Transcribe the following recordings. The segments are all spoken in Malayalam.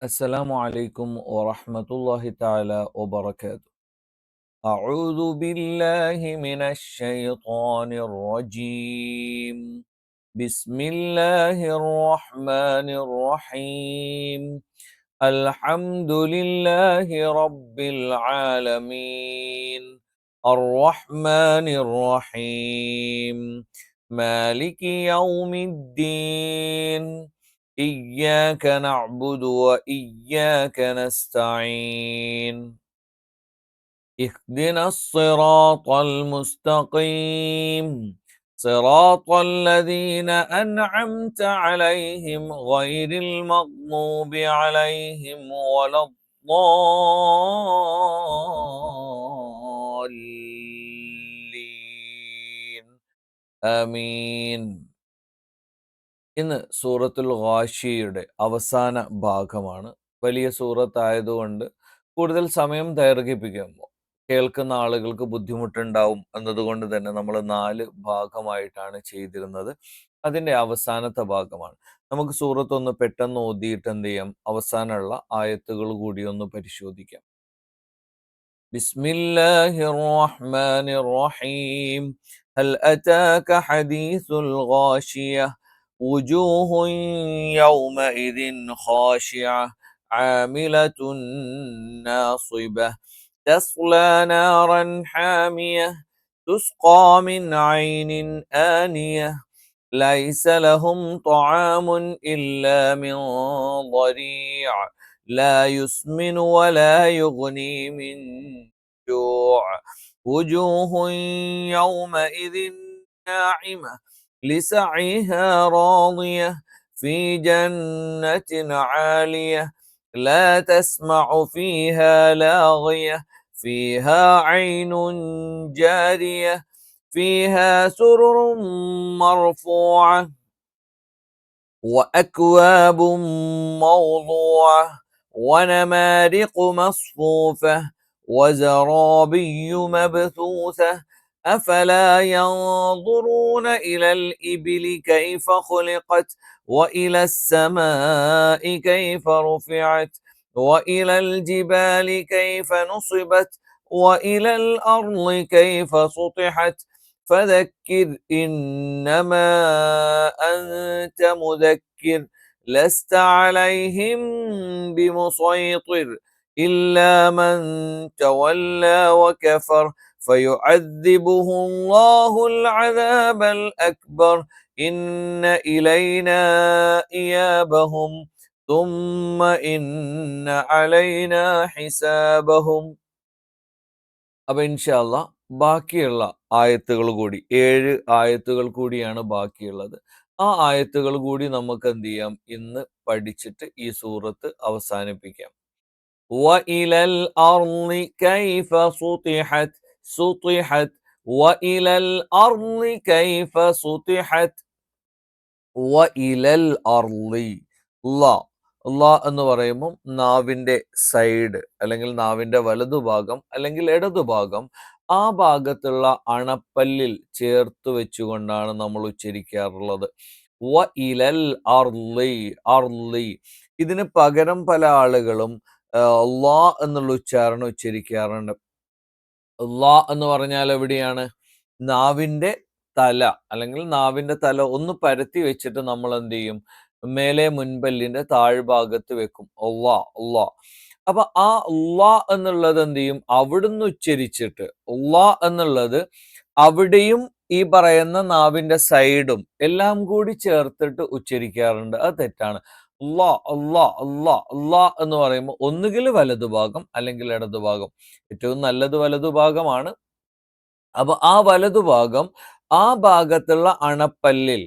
السلام عليكم ورحمة الله تعالى وبركاته. أعوذ بالله من الشيطان الرجيم. بسم الله الرحمن الرحيم. الحمد لله رب العالمين الرحمن الرحيم مالك يوم الدين إياك نعبد وإياك نستعين اهدنا الصراط المستقيم صراط الذين أنعمت عليهم غير المغضوب عليهم ولا الضالين آمين. ഇന്ന് സൂറത്തുൽ ഗാഷിയയുടെ അവസാന ഭാഗമാണ്. വലിയ സൂറത്തായതുകൊണ്ട് കൂടുതൽ സമയം ദൈർഘിപ്പിക്കുമ്പോൾ കേൾക്കുന്ന ആളുകൾക്ക് ബുദ്ധിമുട്ടുണ്ടാവും എന്നതുകൊണ്ട് തന്നെ നമ്മൾ 4 ഭാഗമായിട്ടാണ് ചെയ്തിരുന്നത്. അതിൻ്റെ അവസാനത്തെ ഭാഗമാണ്. നമുക്ക് സൂറത്ത് ഒന്ന് പെട്ടെന്ന് ഓതിയിട്ട് എന്ത് ചെയ്യാം, അവസാനമുള്ള ആയത്തുകൾ കൂടി ഒന്ന് പരിശോധിക്കാം. ബിസ്മില്ലാഹിർ റഹ്മാനിർ റഹീം. ഹൽ അതാക ഹദീസുൽ ഗാഷിയ وجوه يومئذ خاشعة عاملة ناصبة تصلى نارا حامية تسقى من عين آنية ليس لهم طعام إلا من ضريع لا يسمن ولا يغني من جوع وجوه يومئذ ناعمة لسعيها راضية في جنة عالية لا تسمع فيها لاغية فيها عين جارية فيها سرر مرفوعة وأكواب موضوعة ونمارق مصفوفة وزرابي مبثوثة أفلا ينظرون إلى الإبل كيف خلقت وإلى السماء كيف رفعت وإلى الجبال كيف نصبت وإلى الأرض كيف سطحت فذكر إنما أنت مذكر لست عليهم بمسيطر إلا من تولى وكفر فيعذبه الله العذاب الأكبر إن إلينا إيابهم ثم إن علينا حسابهم. അപ്പോൾ ഇൻഷാ അല്ലാഹ് ബാക്കിയുള്ള ആയത്തുകൾ കൂടി 7 ആയത്തുകൾ കൂടിയാണ് ബാക്കിയുള്ളത്. ആ ആയത്തുകൾ കൂടി നമുക്ക് എന്ത് ചെയ്യാം, ഇന്ന് പഠിച്ചിട്ട് ഈ സൂറത്ത് അവസാനിപ്പിക്കാം. وإلى الأرض كيف سطحت سطحت وإلى الأرض كيف سطحت وإلى الأرض ല എന്ന് പറയുമ്പോൾ നാവിൻ്റെ സൈഡ് അല്ലെങ്കിൽ നാവിൻ്റെ വലതുഭാഗം അല്ലെങ്കിൽ ഇടതുഭാഗം, ആ ഭാഗത്തുള്ള അണപ്പല്ലിൽ ചേർത്ത് വെച്ചുകൊണ്ടാണ് നമ്മൾ ഉച്ചരിക്കാറുള്ളത്. വ ഇലൽ അർളി അർളി. ഇതിന് പകരം പല ആളുകളും ലാ എന്നുള്ള ഉച്ചാരണം ഉച്ചരിക്കാറുണ്ട്. ലാ എന്ന് പറഞ്ഞാൽ എവിടെയാണ്? നാവിൻ്റെ തല അല്ലെങ്കിൽ നാവിൻ്റെ തല ഒന്ന് പരത്തി വെച്ചിട്ട് നമ്മൾ എന്ത് ചെയ്യും, മേലെ മുൻപല്ലിന്റെ താഴ്ഭാഗത്ത് വെക്കും. അള്ളാ അള്ളാ. അപ്പൊ ആ അള്ളാ എന്നുള്ളത് എന്ത് ചെയ്യും, അവിടുന്ന് ഉച്ചരിച്ചിട്ട് അള്ളാ എന്നുള്ളത് അവിടെയും ഈ പറയുന്ന നാവിന്റെ സൈഡും എല്ലാം കൂടി ചേർത്തിട്ട് ഉച്ചരിക്കാറുണ്ട്. അത് തെറ്റാണ്. അള്ളാ അള്ളാ അള്ളാ അള്ളാ എന്ന് പറയുമ്പോൾ ഒന്നുകിൽ വലതുഭാഗം അല്ലെങ്കിൽ ഇടതുഭാഗം. ഏറ്റവും നല്ലത് വലതുഭാഗമാണ്. അപ്പൊ ആ വലതുഭാഗം, ആ ഭാഗത്തുള്ള അണപ്പല്ലിൽ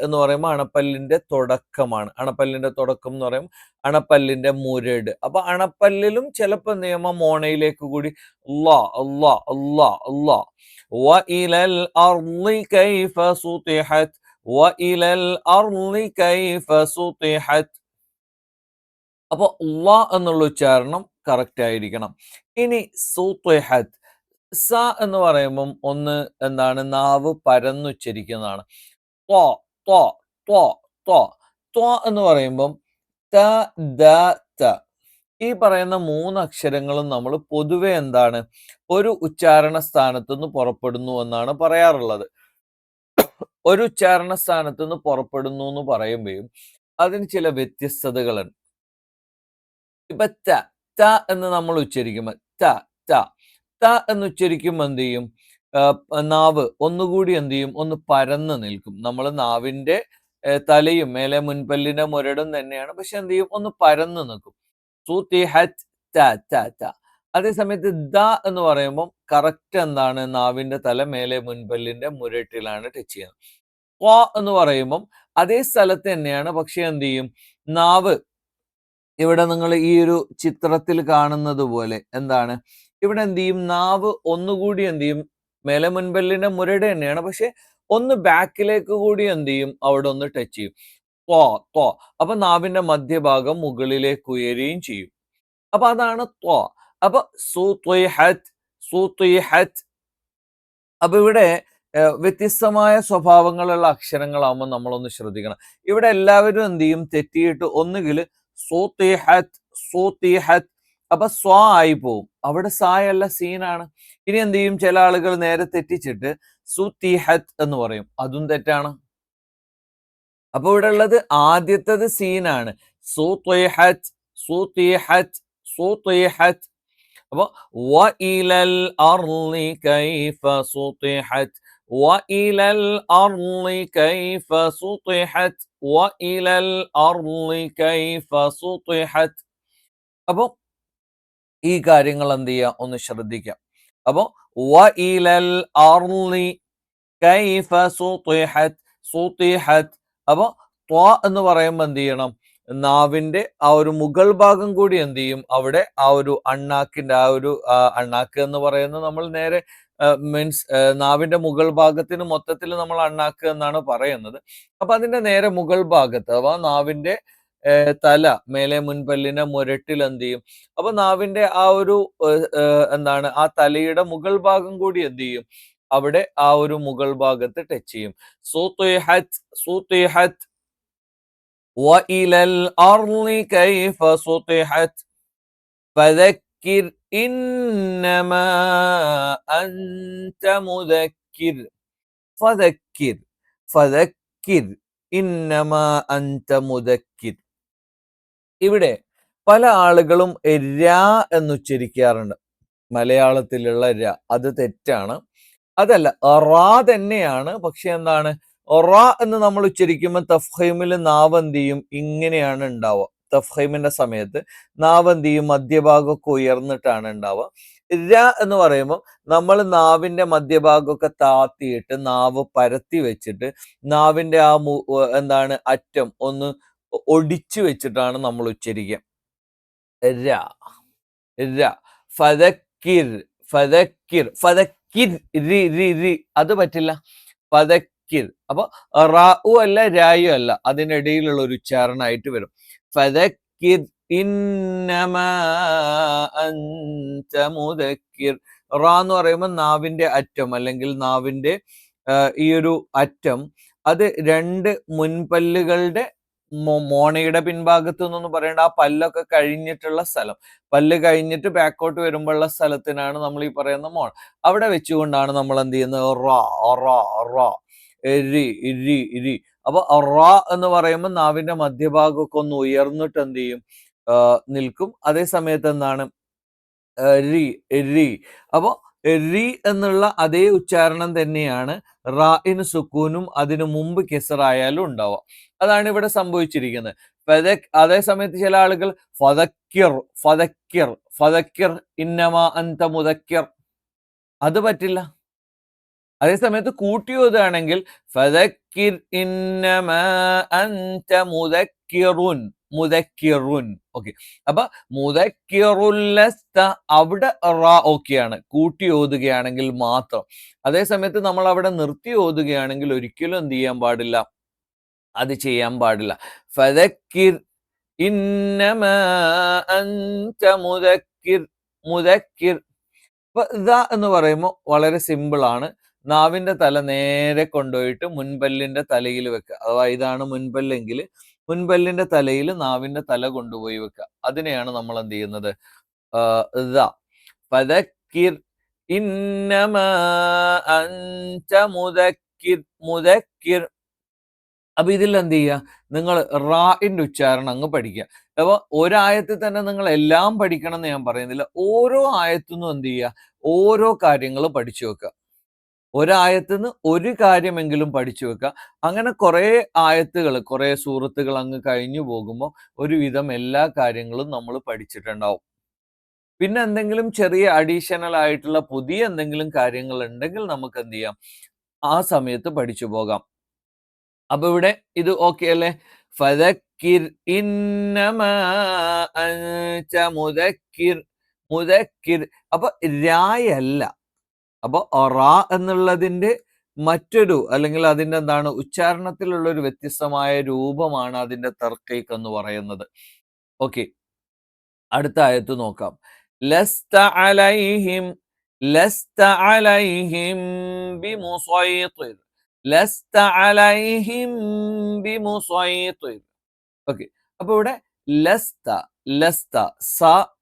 എന്ന് പറയുമ്പോൾ അണപ്പല്ലിന്റെ തുടക്കമാണ്. അണപ്പല്ലിന്റെ തുടക്കം എന്ന് പറയുമ്പോൾ അണപ്പല്ലിന്റെ മുരട്. അപ്പൊ അണപ്പല്ലിലും ചിലപ്പോൾ നിയമം മോണയിലേക്ക് കൂടി അല്ലാ അല്ലാ അല്ലാ അല്ലാ. വഇലൽ അർളി കൈഫ സുതിഹത് വഇലൽ അർളി കൈഫ സുതിഹത്. അപ്പൊ അല്ലാ എന്നുള്ള ഉച്ചാരണം കറക്റ്റ് ആയിരിക്കണം. ഇനി സുതിഹത്, സ എന്ന് പറയുമ്പം ഒന്ന് എന്താണ്, നാവ് പരന്നുച്ചരിക്കുന്നതാണ്. ത്വ ത്വ ത്വ ത്വ ത്വ എന്ന് പറയുമ്പം ത, ദ, ത. ഈ പറയുന്ന 3 അക്ഷരങ്ങളും നമ്മൾ പൊതുവെ എന്താണ് ഒരു ഉച്ചാരണ സ്ഥാനത്ത് നിന്ന് പുറപ്പെടുന്നു എന്നാണ് പറയാറുള്ളത്. ഒരു ഉച്ചാരണ സ്ഥാനത്ത് നിന്ന് പുറപ്പെടുന്നു എന്ന് പറയുമ്പോഴും അതിന് ചില വ്യത്യസ്തതകളുണ്ട്. ഇപ്പൊ ത, ത എന്ന് നമ്മൾ ഉച്ചരിക്കുമ്പോൾ ത, ത, ത എന്ന് ഉച്ചരിക്കുമ്പോൾ എന്ത് ചെയ്യും? നാവ് ഒന്നുകൂടി എന്ത് ചെയ്യും? ഒന്ന് പരന്ന് നിൽക്കും. നമ്മൾ നാവിന്റെ തലയും മേലെ മുൻപല്ലിന്റെ മുരടും തന്നെയാണ്. പക്ഷെ എന്ത് ചെയ്യും? ഒന്ന് പരന്ന് നിൽക്കും. സൂത്തിഹത്ത് ത, ത, ത. അതേ സമയത്ത് ദ എന്ന് പറയുമ്പോൾ കറക്റ്റ് എന്താണ്? നാവിന്റെ തല മേലെ മുൻപല്ലിന്റെ മുരട്ടിലാണ് ടച്ച് ചെയ്യുന്നത്. ത്വ എന്ന് പറയുമ്പം അതേ സ്ഥലത്ത് തന്നെയാണ്. പക്ഷെ എന്ത് ചെയ്യും? നാവ് ഇവിടെ നിങ്ങൾ ഈ ഒരു ചിത്രത്തിൽ കാണുന്നത് പോലെ എന്താണ്? ഇവിടെ എന്ത് ചെയ്യും? നാവ് ഒന്നുകൂടി എന്ത് ചെയ്യും? മേലെ മുൻപല്ലിന്റെ മുരട് തന്നെയാണ്. പക്ഷെ ഒന്ന് ബാക്കിലേക്ക് കൂടി എന്ത് ചെയ്യും? അവിടെ ഒന്ന് ടച്ച് ചെയ്യും. ത്വ, ത്വ. അപ്പൊ നാവിന്റെ മധ്യഭാഗം മുകളിലേക്ക് ഉയരുകയും ചെയ്യും. അപ്പൊ അതാണ് ത്വ. അപ്പൊ സൂത്വിഹത്ത്, സൂത്വിഹത്ത്. അപ്പൊ ഇവിടെ വ്യത്യസ്തമായ സ്വഭാവങ്ങളുള്ള അക്ഷരങ്ങളാവുമ്പോൾ നമ്മളൊന്ന് ശ്രദ്ധിക്കണം. ഇവിടെ എല്ലാവരും എന്ത് ചെയ്യും? തെറ്റിയിട്ട് ഒന്നുകിൽ സൂത്തിഹത്ത്, സൂത്തിഹത്ത്. അപ്പൊ സ്വാ ആയി പോവും. അവിടെ സായല്ല സീനാണ്. ഇനി എന്ത് ചെയ്യും? ചില ആളുകൾ നേരെ തെറ്റിച്ചിട്ട് സുത്തിഹത്ത് എന്ന് പറയും. അതും തെറ്റാണ്. അപ്പൊ ഇവിടെ ഉള്ളത് ആദ്യത്തത് സീനാണ്. സൂത്തിഹത്ത്, സൂത്തിഹത്ത്, സൂത്തിഹത്ത്. അപ്പൊ വഇലൽ അർളി കൈഫ സുതിഹത്, വഇലൽ അർളി കൈഫ സുതിഹത്, വഇലൽ അർളി കൈഫ സുതിഹത്. അപ്പൊ ഈ കാര്യങ്ങൾ എന്ത് ചെയ്യുക? ഒന്ന് ശ്രദ്ധിക്കാം. അപ്പൊ വഇലൽ അർളി കൈഫ സുതിഹത്, സുതിഹത്. അപ്പൊ ത്വ എന്ന് പറയുമ്പോൾ എന്ത് ചെയ്യണം? നാവിന്റെ ആ ഒരു മുകൾ ഭാഗം കൂടി എന്ത് ചെയ്യും? അവിടെ ആ ഒരു അണ്ണാക്കിന്റെ ആ ഒരു അണ്ണാക്ക് എന്ന് പറയുന്നത് നമ്മൾ നേരെ മീൻസ് നാവിന്റെ മുകൾ ഭാഗത്തിന് മൊത്തത്തിൽ നമ്മൾ അണ്ണാക്ക് എന്നാണ് പറയുന്നത്. അപ്പൊ അതിന്റെ നേരെ മുകൾ ഭാഗത്ത് അഥവാ നാവിന്റെ തല മേലെ മുൻപല്ലിന്റെ മുരട്ടിൽ എന്ത് ചെയ്യും? അപ്പൊ നാവിന്റെ ആ ഒരു എന്താണ് ആ തലയുടെ മുകൾ ഭാഗം കൂടി എന്ത് ചെയ്യും? അവിടെ ആ ഒരു മുകൾ ഭാഗത്ത് ടച്ച് ചെയ്യും. സൂത്തിഹത്ത്, സൂത്തിഹത്ത്. വഇലൽ അർളി കൈഫ സുതിഹത് ഫദക്കിർ ഇന്നമാ അൻത മുദക്കിർ. ഫദക്കിർ, ഫദക്കിർ ഇന്നമാ അൻത മുദക്കിർ. ഇവിടെ പല ആളുകളും ര എന്ന് ഉച്ചരിക്കാറുണ്ട്. മലയാളത്തിലുള്ള ര. അത് തെറ്റാണ്. അതല്ല റാ തന്നെയാണ്. പക്ഷെ എന്താണ്? റാ എന്ന് നമ്മൾ ഉച്ചരിക്കുമ്പോൾ തഫ്ഹീമിൽ നാവ് എന്ത് ചെയ്യും? ഇങ്ങനെയാണ് ഉണ്ടാവുക. തഫ്ഹീമിന്റെ സമയത്ത് നാവ് എന്ത് ചെയ്യും? മധ്യഭാഗമൊക്കെ ഉയർന്നിട്ടാണ് ഉണ്ടാവുക. ര എന്ന് പറയുമ്പോൾ നമ്മൾ നാവിന്റെ മധ്യഭാഗമൊക്കെ താത്തിയിട്ട് നാവ് പരത്തി വെച്ചിട്ട് നാവിന്റെ ആ എന്താണ് അറ്റം ഒന്ന് ഒടിച്ചു വെച്ചിട്ടാണ് നമ്മൾ ഉച്ചരിക്കുക. ര, ര. ഫദക്കിർ, ഫദക്കിർ, ഫദക്കിർ. രി, രി, രി. അത് പറ്റില്ല. ഫദക്കിർ. അപ്പൊ റാഉ അല്ല രായു അല്ല. അതിനിടയിലുള്ള ഒരു ഉച്ചാരണമായിട്ട് വരും. ഫദക്കിർ ഇന്നമാ അൻത മുദക്കിർ. റാ എന്ന് പറയുമ്പോൾ നാവിന്റെ അറ്റം അല്ലെങ്കിൽ നാവിന്റെ ഈ ഒരു അറ്റം അത് രണ്ട് മുൻപല്ലുകളുടെ മോണയുടെ പിൻഭാഗത്ത് നിന്നൊന്നും പറയേണ്ട ആ പല്ലൊക്കെ കഴിഞ്ഞിട്ടുള്ള സ്ഥലം. പല്ല് കഴിഞ്ഞിട്ട് ബാക്കോട്ട് വരുമ്പോഴുള്ള സ്ഥലത്തിനാണ് നമ്മൾ ഈ പറയുന്ന മോൺ. അവിടെ വെച്ചുകൊണ്ടാണ് നമ്മൾ എന്ത് ചെയ്യുന്നത്? റ, റ, റ. രി, രി, രി. അപ്പൊ റ എന്ന് പറയുമ്പോൾ നാവിന്റെ മധ്യഭാഗമൊക്കെ ഒന്ന് ഉയർന്നിട്ട് എന്ത് ചെയ്യും? നിൽക്കും. അതേ സമയത്ത് എന്താണ്? രി, രി. അപ്പൊ രി എന്നുള്ള അതേ ഉച്ചാരണം തന്നെയാണ് റാഇന് സുക്കൂനും അതിനു മുമ്പ് കെസറായാലും ഉണ്ടാവുക. അതാണ് ഇവിടെ സംഭവിച്ചിരിക്കുന്നത്. അതേ സമയത്ത് ചില ആളുകൾ ഫദക്കിർ, ഫദക്കിർ, ഫദക്കിർ ഇന്നമാ അൻത മുദക്കിർ. അത് പറ്റില്ല. അതേ സമയത്ത് കൂട്ടി ഓതുകയാണെങ്കിൽ ഫദക്കിർ ഇന്നമാ അൻത മുദക്കിറുൻ, മുദക്കിറുൻ. ഓക്കെ. അപ്പൊ മുദക്കിറുൽ ലസ്ത അവിടെ റാ ഓക്കെയാണ് കൂട്ടി ഓതുകയാണെങ്കിൽ മാത്രം. അതേ സമയത്ത് നമ്മൾ അവിടെ നിർത്തി ഓതുകയാണെങ്കിൽ ഒരിക്കലും എന്ത് ചെയ്യാൻ പാടില്ല? അത് ചെയ്യാൻ പാടില്ല. ഫദക്കിർ ഇന്നമാ അൻത മുദക്കിർ, മുദക്കിർ. അപ്പൊ ദ എന്ന് പറയുമ്പോൾ വളരെ സിമ്പിൾ ആണ്. നാവിന്റെ തല നേരെ കൊണ്ടുപോയിട്ട് മുൻപല്ലിന്റെ തലയിൽ വെക്കുക. അഥവാ ഇതാണ് മുൻപല്ലെങ്കിൽ മുൻപല്ലിന്റെ തലയിൽ നാവിന്റെ തല കൊണ്ടുപോയി വെക്കുക. അതിനെയാണ് നമ്മൾ എന്ത് ചെയ്യുന്നത്? ദ. ഫദക്കിർ ഇന്നമാ അൻത മുദക്കിർ. മുദക്കിർ. അപ്പൊ ഇതിൽ എന്ത് ചെയ്യുക? നിങ്ങൾ റാഇന്റെ ഉച്ചാരണം അങ്ങ് പഠിക്കുക. അപ്പൊ ഒരായത്തിൽ തന്നെ നിങ്ങൾ എല്ലാം പഠിക്കണം എന്ന് ഞാൻ പറയുന്നില്ല. ഓരോ ആയത്തുനിന്നും എന്ത് ചെയ്യുക? ഓരോ കാര്യങ്ങൾ പഠിച്ചു വെക്കുക. ഒരായത്തുനിന്ന് ഒരു കാര്യമെങ്കിലും പഠിച്ചു വെക്കുക. അങ്ങനെ കുറേ ആയത്തുകൾ, കുറേ സൂറത്തുകൾ അങ്ങ് കഴിഞ്ഞു പോകുമ്പോൾ ഒരുവിധം എല്ലാ കാര്യങ്ങളും നമ്മൾ പഠിച്ചിട്ടുണ്ടാവും. പിന്നെ എന്തെങ്കിലും ചെറിയ അഡീഷണൽ ആയിട്ടുള്ള പുതിയ എന്തെങ്കിലും കാര്യങ്ങൾ ഉണ്ടെങ്കിൽ നമുക്ക് എന്ത് ചെയ്യാം? ആ സമയത്ത് പഠിച്ചു പോകാം. അപ്പൊ ഇവിടെ ഇത് ഓക്കെ അല്ലേ? ഫദക്കിർ ഇന്നമാ അൻത മുദക്കിർ. മുദക്കിർ. അപ്പൊ രായല്ല. അപ്പൊ റാ എന്നുള്ളതിന്റെ മറ്റൊരു, അല്ലെങ്കിൽ അതിന്റെ എന്താണ്, ഉച്ചാരണത്തിലുള്ള ഒരു വ്യത്യസ്തമായ രൂപമാണ് അതിന്റെ തർക്കീക്ക് എന്ന് പറയുന്നത്. ഓക്കെ, അടുത്ത ആയത്ത് നോക്കാം. ലസ്ത അലൈഹിം. ലസ്ത അലൈഹിം ബിമുസൈത്തിർ. ലസ്ത അലൈഹിം ബിമുസൈത്തിർ. ഓക്കെ, അപ്പൊ ഇവിടെ ലസ്ത. ലസ്ത. സ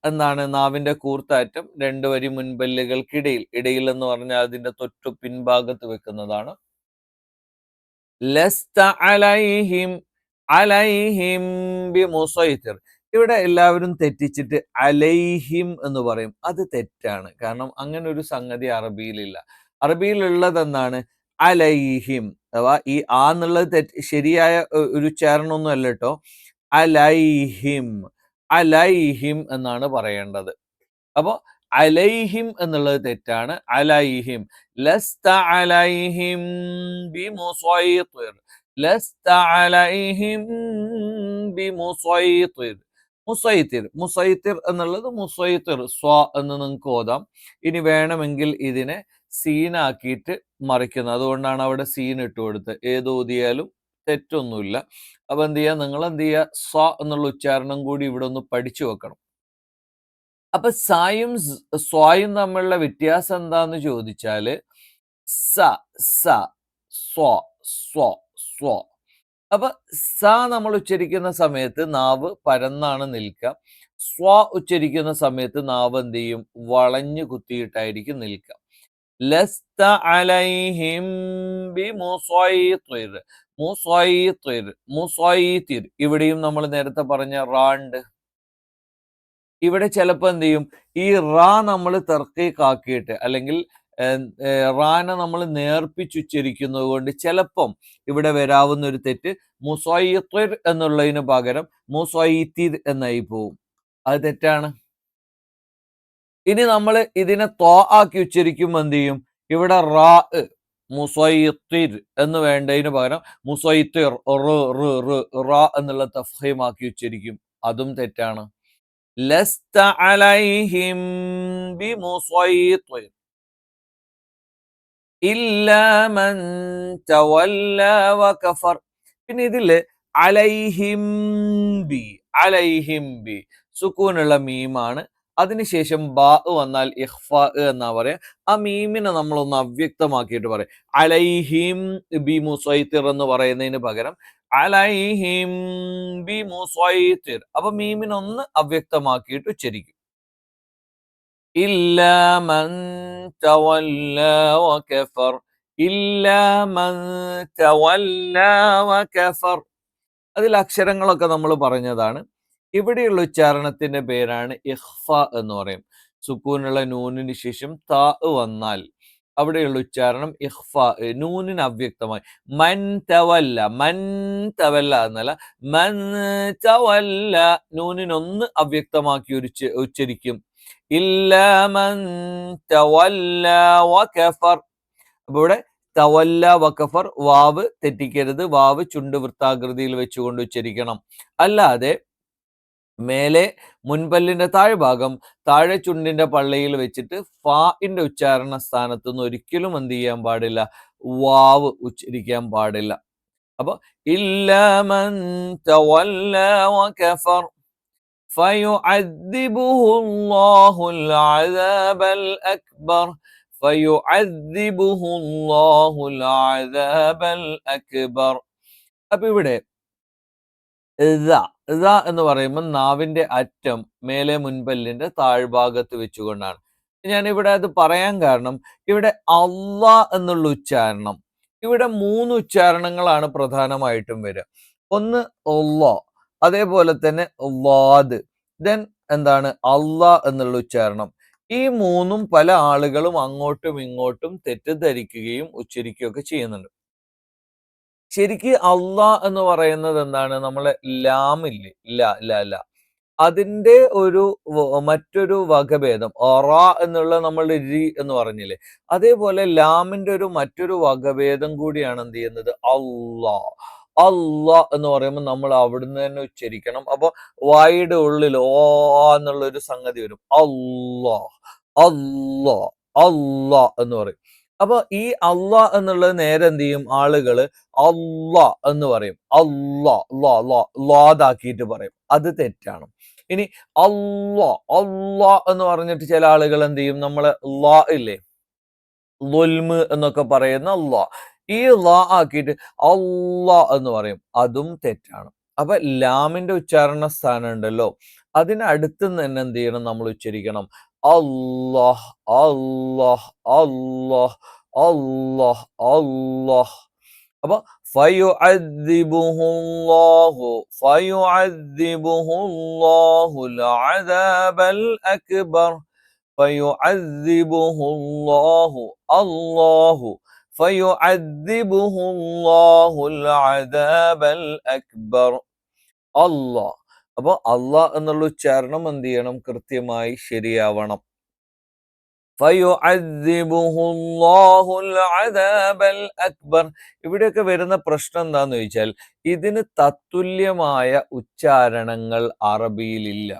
എന്നാണ് നാവിന്റെ കൂർത്താറ്റം. രണ്ട് വരി മുൻപല്ലുകൾക്കിടയിൽ. ഇടയിൽ എന്ന് പറഞ്ഞാൽ അതിന്റെ തൊട്ടു പിൻഭാഗത്ത് വെക്കുന്നതാണ്. ലസ്ത അലൈഹിം. അലൈഹിം ബിമുസൈത്തിർ. ഇവിടെ എല്ലാവരും തെറ്റിച്ചിട്ട് അലൈഹിം എന്ന് പറയും. അത് തെറ്റാണ്. കാരണം അങ്ങനെ ഒരു സംഗതി അറബിയിലില്ല. അറബിയിലുള്ളത് എന്താണ്? അലൈഹിം. അഥവാ ഈ ആ എന്നുള്ളത് ശരിയായ ഒരു ഉച്ചാരണമൊന്നും അല്ല കേട്ടോ. അലൈഹിം. അലൈഹിം എന്നാണ് പറയേണ്ടത്. അപ്പൊ അലൈഹിം എന്നുള്ളത് തെറ്റാണ്. അലൈഹിം. ലസ്ത അലൈഹിം ബിമുസൈത്തിർ. ലസ്ത അലൈഹിം ബിമുസൈത്തിർ. മുസൈത്തിർ. മുസൈത്തിർ എന്നുള്ളത് മുസൈത്തിർ സ്വ എന്ന് നിങ്ങൾക്ക് ഓതാം. ഇനി വേണമെങ്കിൽ ഇതിനെ സീനാക്കിയിട്ട് മറിക്കുന്നത്. അതുകൊണ്ടാണ് അവിടെ സീൻ ഇട്ട് കൊടുത്തത്. ഏത് ഓതിയാലും തെറ്റൊന്നുമില്ല. അപ്പൊ എന്ത് ചെയ്യുക? നിങ്ങൾ എന്ത് ചെയ്യുക? സ്വ എന്നുള്ള ഉച്ചാരണം കൂടി ഇവിടെ ഒന്ന് പഠിച്ചു വെക്കണം. അപ്പൊ സായും സ്വായും തമ്മിലുള്ള വ്യത്യാസം എന്താന്ന് ചോദിച്ചാല് സ, സ, സ്വ, സ്വ, സ്വ. അപ്പൊ സ നമ്മൾ ഉച്ചരിക്കുന്ന സമയത്ത് നാവ് പരന്നാണ് നിൽക്കുക. സ്വ ഉച്ചരിക്കുന്ന സമയത്ത് നാവ് എന്ത് ചെയ്യും? വളഞ്ഞു കുത്തിയിട്ടായിരിക്കും നിൽക്കുക. ലസ്ത അലൈഹിം ബിമുസൈത്തിർ. മുസൈത്തിർ. മുസൈത്തിർ. ഇവിടെയും നമ്മൾ നേരത്തെ പറഞ്ഞ റാണ്ട്. ഇവിടെ ചിലപ്പോൾ എന്ത് ചെയ്യും? ഈ റാ നമ്മൾ തർക്കീക്കാക്കിയിട്ട്, അല്ലെങ്കിൽ റാനെ നമ്മൾ നേർപ്പിച്ചുച്ചരിക്കുന്നത് കൊണ്ട് ചിലപ്പം ഇവിടെ വരാവുന്ന ഒരു തെറ്റ് മുസൈത്തിർ എന്നുള്ളതിന് പകരം മുസൈത്തിർ എന്നായി പോവും. അത് തെറ്റാണ്. ഇനി നമ്മൾ ഇതിനെ തോ ആക്കി ഉച്ചരിക്കുമ്പോൾ എന്ത് ചെയ്യും? ഇവിടെ റാ മുസൈത്തിർ എന്ന് വേണ്ടതിന് പകരം മുസൈത്തിർ റാ എന്നുള്ള തഫ്ഹീമാക്കി ഉച്ചരിക്കും. അതും തെറ്റാണ്. ലസ്ത അലൈഹിം ബിമുസൈത്തിർ ഇല്ലാ മൻ തവല്ല വകഫർ. പിന്നെ ഇതില് അലൈഹിം ബി. അലൈഹിം ബി സുക്കൂനുള്ള മീമാണ്. അതിനുശേഷം ബാ വന്നാൽ ഇഖ്ഫാ എന്നാ പറയാ. ആ മീമിനെ നമ്മളൊന്ന് അവ്യക്തമാക്കിയിട്ട് പറയാം. അലൈഹിം ബിമുസൈത്തിർ എന്ന് പറയുന്നതിന് പകരം അലൈഹിം ബിമുസൈത്തിർ. അപ്പൊ മീമിനൊന്ന് അവ്യക്തമാക്കിയിട്ട് ഉച്ചരിക്കും. ഇല്ലാ മൻ തവല്ല വകഫർ. ഇല്ലാ മൻ തവല്ല വകഫർ. അതിൽ അക്ഷരങ്ങളൊക്കെ നമ്മൾ പറഞ്ഞതാണ്. ഇവിടെയുള്ള ഉച്ചാരണത്തിന്റെ പേരാണ് ഇഖ്ഫ എന്ന് പറയും. സുക്കൂനുള്ള നൂനിന് ശേഷം താ വന്നാൽ അവിടെയുള്ള ഉച്ചാരണം ഇഖ്ഫ. നൂനിന് അവ്യക്തമായി. മൻ തവല്ല. മൻ തവല്ല എന്നല്ല, മൻ തവല്ല. നൂനിനൊന്ന് അവ്യക്തമാക്കി ഉച്ചരിക്കും. ഇല്ലാ മൻ തവല്ല വകഫർ. അപ്പൊ ഇവിടെ തവല്ല വകഫർ. വാവ് തെറ്റിക്കരുത്. വാവ് ചുണ്ട് വൃത്താകൃതിയിൽ വെച്ചുകൊണ്ട് ഉച്ചരിക്കണം. അല്ലാതെ മേലെ മുൻപല്ലിന്റെ താഴ്ഭാഗം താഴെ ചുണ്ടിന്റെ പള്ളയിൽ വെച്ചിട്ട് ഫാഇന്റെ ഉച്ചാരണ സ്ഥാനത്ത് നിന്ന് ഒരിക്കലും എന്ത് ചെയ്യാൻ പാടില്ല? വാവ് ഉച്ചരിക്കാൻ പാടില്ല. അപ്പൊ ഇല്ലാ മൻ തവല്ല വകഫർ ഫയുഅദ്ദിബുഹുല്ലാഹുൽ അദാബൽ അക്ബർ. ഫയുഅദ്ദിബുഹുല്ലാഹുൽ അദാബൽ അക്ബർ. അപ്പൊ ഇവിടെ ഇത ഇത എന്ന് പറയുമ്പോൾ നാവിന്റെ അറ്റം മേലെ മുൻപല്ലിന്റെ താഴ്ഭാഗത്ത് വെച്ചുകൊണ്ടാണ്. ഞാനിവിടെ അത് പറയാൻ കാരണം ഇവിടെ അള്ളാ എന്നുള്ള ഉച്ചാരണം ഇവിടെ 3 ഉച്ചാരണങ്ങളാണ് പ്രധാനമായിട്ടും വരിക. ഒന്ന് അള്ളാ, അതേപോലെ തന്നെ ളാദ്, ദെൻ എന്താണ് അള്ളാ എന്നുള്ള ഉച്ചാരണം. ഈ 3ഉം പല ആളുകളും അങ്ങോട്ടും ഇങ്ങോട്ടും തെറ്റിദ്ധരിക്കുകയും ഉച്ചരിക്കുകയൊക്കെ ചെയ്യുന്നുണ്ട്. ശരിക്ക് അള്ളാ എന്ന് പറയുന്നത് എന്താണ്? നമ്മളെ ലാമില്ലേ? ല. അതിന്റെ ഒരു മറ്റൊരു വകഭേദം എന്നുള്ള നമ്മൾ രി എന്ന് പറഞ്ഞില്ലേ? അതേപോലെ ലാമിന്റെ ഒരു മറ്റൊരു വകഭേദം കൂടിയാണ് എന്ത് ചെയ്യുന്നത്? അള്ളാ. അള്ളാ എന്ന് പറയുമ്പോൾ നമ്മൾ അവിടുന്ന് തന്നെ ഉച്ചരിക്കണം. അപ്പൊ വായുടെ ഉള്ളിൽ എന്നുള്ള ഒരു സംഗതി വരും. അള്ളാ, അള്ളാ, അള്ളാ എന്ന് പറയും. അപ്പൊ ഈ അള്ളാ എന്നുള്ളത് നേരെ എന്ത് ചെയ്യും ആളുകള് അള്ളാ എന്ന് പറയും. അള്ളാ ലാദാക്കിയിട്ട് പറയും. അത് തെറ്റാണ്. ഇനി അള്ളാ അള്ളാ എന്ന് പറഞ്ഞിട്ട് ചില ആളുകൾ എന്ത് ചെയ്യും നമ്മളെ ലാ ഇല്ലേ ളുൽമ് എന്നൊക്കെ പറയുന്ന അള്ളാ ഈ ലാ ആക്കിയിട്ട് അള്ളാ എന്ന് പറയും. അതും തെറ്റാണ്. അപ്പൊ ലാമിന്റെ ഉച്ചാരണ സ്ഥാനം ഉണ്ടല്ലോ അതിനടുത്ത് തന്നെ എന്ത് ചെയ്യണം നമ്മൾ ഉച്ചരിക്കണം അല്ലാഹ് അല്ലാഹ് അല്ലാഹ് അല്ലാഹ് അല്ലാഹ്. അപ്പൊ ഫയുഅദ്ദിബുഹുല്ലാഹു ഫയുഅദ്ദിബുഹുല്ലാഹുൽ അദാബൽ അക്ബർ ഫയുഅദ്ദിബുഹുല്ലാഹു അല്ലാഹു ഫയുഅദ്ദിബുഹുല്ലാഹുൽ അദാബൽ അക്ബർ. അല്ലാഹ്. അപ്പൊ അല്ലാഹ് എന്നുള്ള ഉച്ചാരണം എന്ത് ചെയ്യണം കൃത്യമായി ശരിയാവണം. ഫയുഅദ്ദിബുഹുല്ലാഹുൽ അദാബൽ അക്ബർ. ഇവിടെയൊക്കെ വരുന്ന പ്രശ്നം എന്താന്ന് ചോദിച്ചാൽ ഇതിന് തത്തുല്യമായ ഉച്ചാരണങ്ങൾ അറബിയിലില്ല.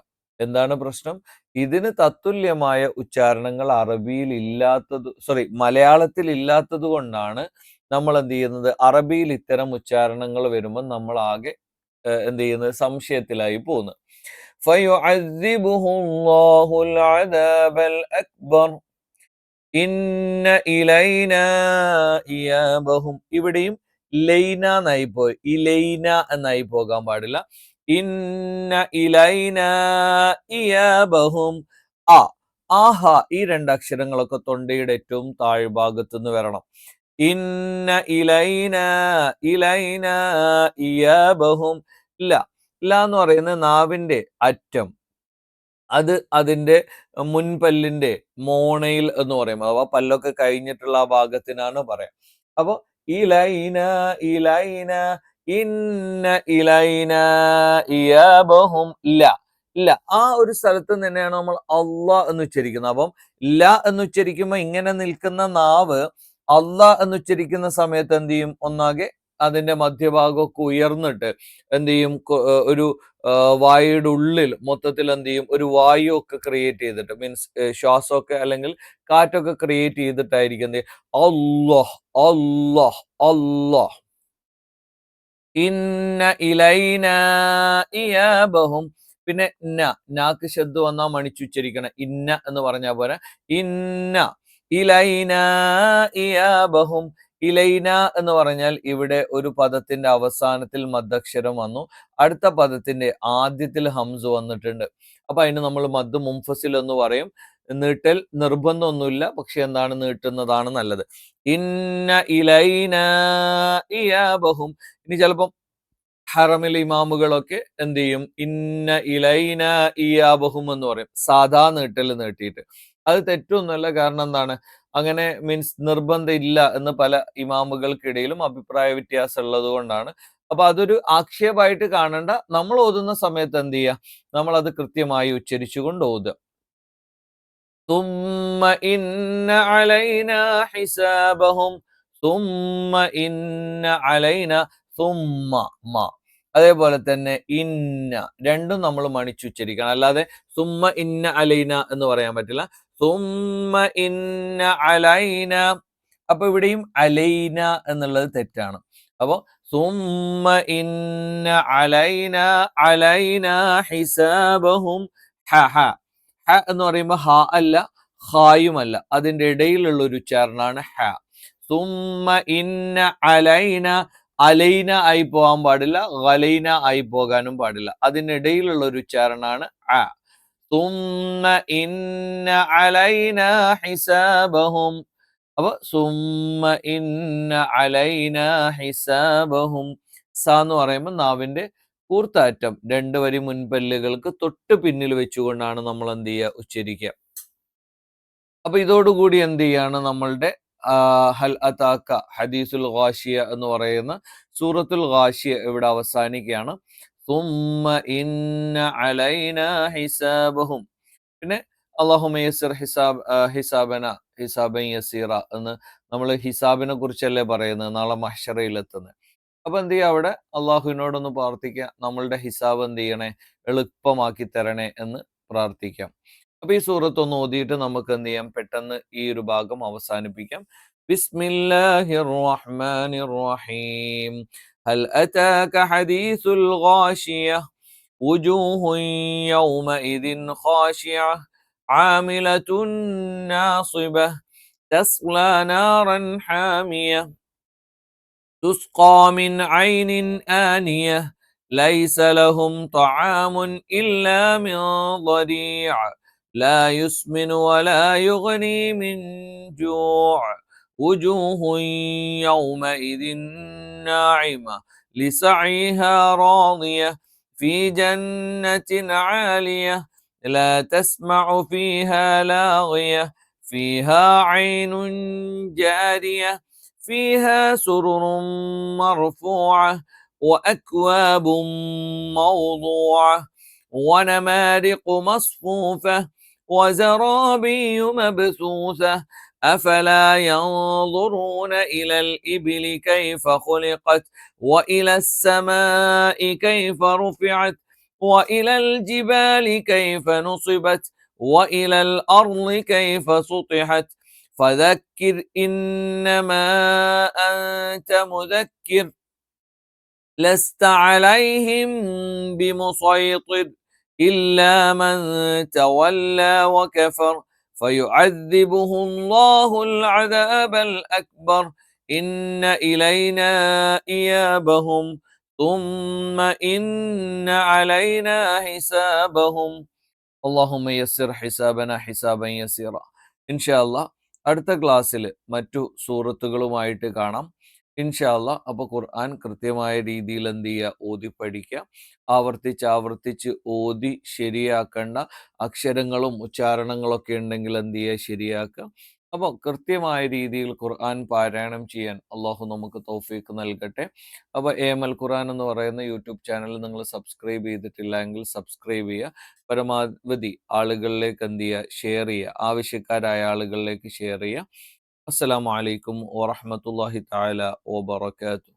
എന്താണ് പ്രശ്നം? ഇതിന് തത്തുല്യമായ ഉച്ചാരണങ്ങൾ അറബിയിൽ ഇല്ലാത്തത് മലയാളത്തിൽ ഇല്ലാത്തത് കൊണ്ടാണ് നമ്മൾ എന്ത് ചെയ്യുന്നത് അറബിയിൽ ഇത്തരം ഉച്ചാരണങ്ങൾ വരുമ്പോൾ നമ്മൾ ആകെ എന്ത് ചെയ്യുന്നത് സംശയത്തിലായി പോകുന്നത്. ഫയുഅദ്ദിബുഹുല്ലാഹുൽ അദാബൽ അക്ബർ. ഇന്ന ഇലൈന ഇയാബഹും. ഇവിടെയും ലൈന എന്നായി പോയി ഇലൈന എന്നായി പോകാൻ പാടില്ല. ഇന്ന ഇലൈന ഇയാബഹും. ആ ആഹ ഈ രണ്ടക്ഷരങ്ങളൊക്കെ തൊണ്ടയുടെ ഏറ്റവും താഴ്ഭാഗത്തു നിന്ന് വരണം. ഇന്ന ഇലൈന ഇലൈന ഇയാബഹും. ഇല്ല എന്ന് പറയുന്നത് നാവിന്റെ അറ്റം അത് അതിന്റെ മുൻപല്ലിന്റെ മോണയിൽ എന്ന് പറയും. അഥവാ പല്ലൊക്കെ കഴിഞ്ഞിട്ടുള്ള ആ ഭാഗത്തിനാണ് പറയാം. അപ്പൊ ഇലൈന ഇലൈന ഇന്ന ഇലൈന ഇയാബഹും. ഇല്ല ആ ഒരു സ്ഥലത്ത് തന്നെയാണ് നമ്മൾ അള്ളാ എന്ന് ഉച്ചരിക്കുന്നത്. അപ്പം എന്ന് ഉച്ചരിക്കുമ്പോൾ ഇങ്ങനെ നിൽക്കുന്ന നാവ് അള്ളാ എന്ന് ഉച്ചരിക്കുന്ന സമയത്ത് എന്ത് ചെയ്യും ഒന്നാകെ അതിന്റെ മധ്യഭാഗമൊക്കെ ഉയർന്നിട്ട് എന്ത് ചെയ്യും ഒരു വായുടെ ഉള്ളിൽ മൊത്തത്തിൽ എന്ത് ചെയ്യും ഒരു വായു ഒക്കെ ക്രിയേറ്റ് ചെയ്തിട്ട് മീൻസ് ശ്വാസമൊക്കെ അല്ലെങ്കിൽ കാറ്റൊക്കെ ക്രിയേറ്റ് ചെയ്തിട്ടായിരിക്കും എന്ത് അല്ലാഹ് അല്ലാഹ് അല്ലാഹ്. ഇന്ന ഇലൈന ഇയാബഹും. പിന്നെ നാക്ക് ശബ്ദം വന്നാൽ മണിച്ചുച്ചരിക്കണം. ഇന്ന എന്ന് പറഞ്ഞാൽ പോലെ ഇന്ന ഇലൈന ഇയാബഹും. ഇലൈന എന്ന് പറഞ്ഞാൽ ഇവിടെ ഒരു പദത്തിന്റെ അവസാനത്തിൽ മദ്ദക്ഷരം വന്നു, അടുത്ത പദത്തിന്റെ ആദ്യത്തിൽ ഹംസ് വന്നിട്ടുണ്ട്. അപ്പൊ അതിന് നമ്മൾ മദ് മുംഫസിൽ എന്ന് പറയും. നീട്ടൽ നിർബന്ധമൊന്നുമില്ല, പക്ഷെ എന്താണ് നീട്ടുന്നതാണ് നല്ലത്. ഇന്ന ഇലൈന ഇയാബഹും. ഇനി ചിലപ്പം ഹറമിലെ ഇമാമുകളൊക്കെ എന്ത് ചെയ്യും ഇന്ന ഇലൈന ഇയാബഹും എന്ന് പറയും സാധാ നീട്ടൽ നീട്ടിയിട്ട്. അത് തെറ്റൊന്നുമല്ല. കാരണം എന്താണ് അങ്ങനെ മീൻസ് നിർബന്ധം ഇല്ല എന്ന് പല ഇമാമുകൾക്കിടയിലും അഭിപ്രായ വ്യത്യാസം ഉള്ളത് കൊണ്ടാണ്. അപ്പൊ അതൊരു ആക്ഷേപമായിട്ട് കാണേണ്ട. നമ്മൾ ഓതുന്ന സമയത്ത് എന്ത് ചെയ്യുക നമ്മൾ അത് കൃത്യമായി ഉച്ചരിച്ചുകൊണ്ട് ഓതുക. ثم إن علينا حسابهم ثم إن علينا ثم മ. അതേപോലെ തന്നെ ഇന്ന രണ്ടും നമ്മൾ മണിച്ചുച്ചരിക്കണം. അല്ലാതെ സുമ്മ ഇന്ന അലൈന എന്ന് പറയാൻ പറ്റില്ല. സുമ്മ ഇന്ന അലൈന. അപ്പൊ ഇവിടെയും അലൈന എന്നുള്ളത് തെറ്റാണ്. അപ്പൊ സുമ്മ ഇന്ന അലൈന അലൈന ഹിസാബഹും. ഹ എന്ന് പറയുമ്പോൾ ഹ അല്ല ഹായുമല്ല, അതിന്റെ ഇടയിലുള്ള ഒരു ഉച്ചാരണമാണ് ഹ. സുമ്മ ഇന്ന അലൈന. അലൈന ആയി പോകാൻ പാടില്ല, ഗലൈന ആയി പോകാനും പാടില്ല. അതിനിടയിലുള്ള ഒരു ഉച്ചാരണമാണ് അ. സുമ്മ ഇന്ന അലൈന ഹിസാബഹും. അപ്പൊ സുമ്മ ഇന്ന അലൈന ഹിസാബഹും. സ എന്ന് പറയുമ്പോൾ നാവിന്റെ കൂർത്താറ്റം 2 വരി മുൻപല്ലുകൾക്ക് തൊട്ട് പിന്നിൽ വെച്ചുകൊണ്ടാണ് നമ്മൾ എന്ത് ചെയ്യുക, ഉച്ചരിക്കുക. അപ്പൊ ഇതോടുകൂടി എന്ത് ചെയ്യാണ്, നമ്മളുടെ ഹൽ അതാക്ക ഹദീസുൽ ഗാഷിയ എന്ന് പറയുന്ന സൂറത്തുൽ ഗാഷിയ ഇവിടെ അവസാനിക്കുകയാണ്. സുമ്മ ഇന്ന അലൈന ഹിസാബഹും. പിന്നെ അല്ലാഹുമ്മ യസ്സിർ ഹിസാബന ഹിസാബൻ യസീറ എന്ന് നമ്മൾ ഹിസാബിനെ കുറിച്ചല്ലേ പറയുന്നത്, നാളെ മഹ്ശറയിലെത്തുന്നത്. അപ്പൊ എന്ത് ചെയ്യുക, അവിടെ അള്ളാഹുവിനോടൊന്ന് പ്രാർത്ഥിക്കുക, നമ്മളുടെ ഹിസാബ് എന്ത് ചെയ്യണേ, എളുപ്പമാക്കി തരണേ എന്ന് പ്രാർത്ഥിക്കാം. അപ്പൊ ഈ സൂറത്ത് ഒന്ന് ഓതിയിട്ട് നമുക്ക് എന്ത് ചെയ്യാം, പെട്ടെന്ന് ഈ ഒരു ഭാഗം അവസാനിപ്പിക്കാം. ബിസ്മില്ലാഹിർ റഹ്മാനിർ റഹീം. ഹൽ അതാക ഹദീസുൽ ഗാശിയ വുജൂഹുൻ യൗമഇദിൻ ഖാശിയ ആമിലത്തുൻ നാസിബ തസ്ലാ നാറൻ ഹാമിയ تسقى من عين آنية ليس لهم طعام إلا من ضريع لا يسمن ولا يغني من جوع وجوه يومئذ ناعمة لسعيها راضية في جنة عالية لا تسمع فيها لاغية فيها عين جارية فيها سرر مرفوعة وأكواب موضوعة ونمارق مصفوفة وزرابي مبثوثة أفلا ينظرون إلى الإبل كيف خلقت وإلى السماء كيف رفعت وإلى الجبال كيف نصبت وإلى الأرض كيف سطحت فذكر إنما أنت مذكر لست عليهم بمسيطر إلا من تولى وكفر فيعذبه الله العذاب الأكبر إن إلينا إيابهم ثم إن علينا حسابهم اللهم يسر حسابنا حسابا يسيرا ഇൻഷാ അല്ലാഹ് അടുത്ത ക്ലാസ്സിൽ മറ്റു സൂറത്തുകളുമായിട്ട് കാണാം ഇൻഷാ അല്ലാഹ്. അപ്പോൾ ഖുർആൻ കൃത്യമായ രീതിയിൽ എന്ത് ചെയ്യുക, ഓതി പഠിക്കുക. ആവർത്തിച്ച് ഓതി ശരിയാക്കേണ്ട അക്ഷരങ്ങളും ഉച്ചാരണങ്ങളൊക്കെ ഉണ്ടെങ്കിൽ എന്ത് ചെയ്യുക, ശരിയാക്കുക. അപ്പോൾ കൃത്യമായ രീതിയിൽ ഖുർആൻ പാരായണം ചെയ്യാൻ അള്ളാഹു നമുക്ക് തൗഫീക്ക് നൽകട്ടെ. അപ്പോൾ AML ഖുർആൻ എന്ന് പറയുന്ന യൂട്യൂബ് ചാനൽ നിങ്ങൾ സബ്സ്ക്രൈബ് ചെയ്തിട്ടില്ല എങ്കിൽ സബ്സ്ക്രൈബ് ചെയ്യുക. പരമാവധി ആളുകളിലേക്ക് എന്ത് ചെയ്യുക, ഷെയർ ചെയ്യുക. ആവശ്യക്കാരായ ആളുകളിലേക്ക് ഷെയർ ചെയ്യുക. അസ്സലാമു അലൈക്കും വറഹ്മത്തുള്ളാഹി തആല വബറകാതുഹു.